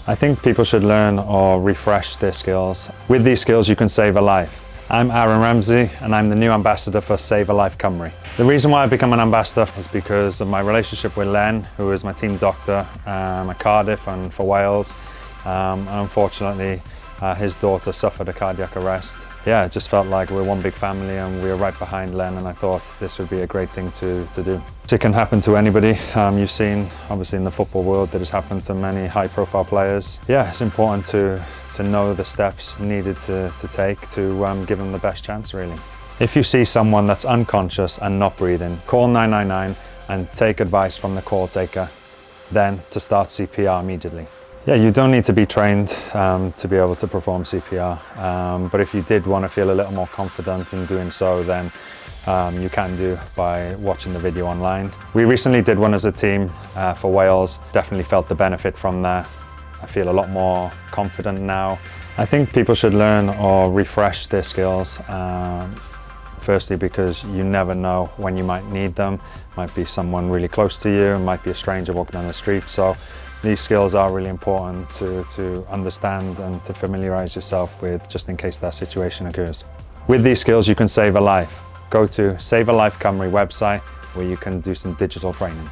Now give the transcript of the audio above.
I think people should learn or refresh their skills. With these skills, you can save a life. I'm Ramsey and I'm the new ambassador for Save a Life Cymru. The reason why I've become an ambassador is because of my relationship with Len, who is my team doctor at Cardiff and for Wales. And unfortunately, his daughter suffered a cardiac arrest. Yeah, it just felt like we're one big family and we were right behind Len, and I thought this would be a great thing to do. It can happen to anybody. You've seen, obviously in the football world, that has happened to many high-profile players. Yeah, it's important to know the steps needed to take to give them the best chance, really. If you see someone that's unconscious and not breathing, call 999 and take advice from the call taker, then to start CPR immediately. Yeah, you don't need to be trained to be able to perform CPR, but if you did want to feel a little more confident in doing so, then you can do by watching the video online. We recently did one as a team for Wales, definitely felt the benefit from that. I feel a lot more confident now. I think people should learn or refresh their skills. Firstly, because you never know when you might need them. Might be someone really close to you, might be a stranger walking down the street. So these skills are really important to understand and to familiarize yourself with, just in case that situation occurs. With these skills, you can save a life. Go to Save a Life Cymru website where you can do some digital training.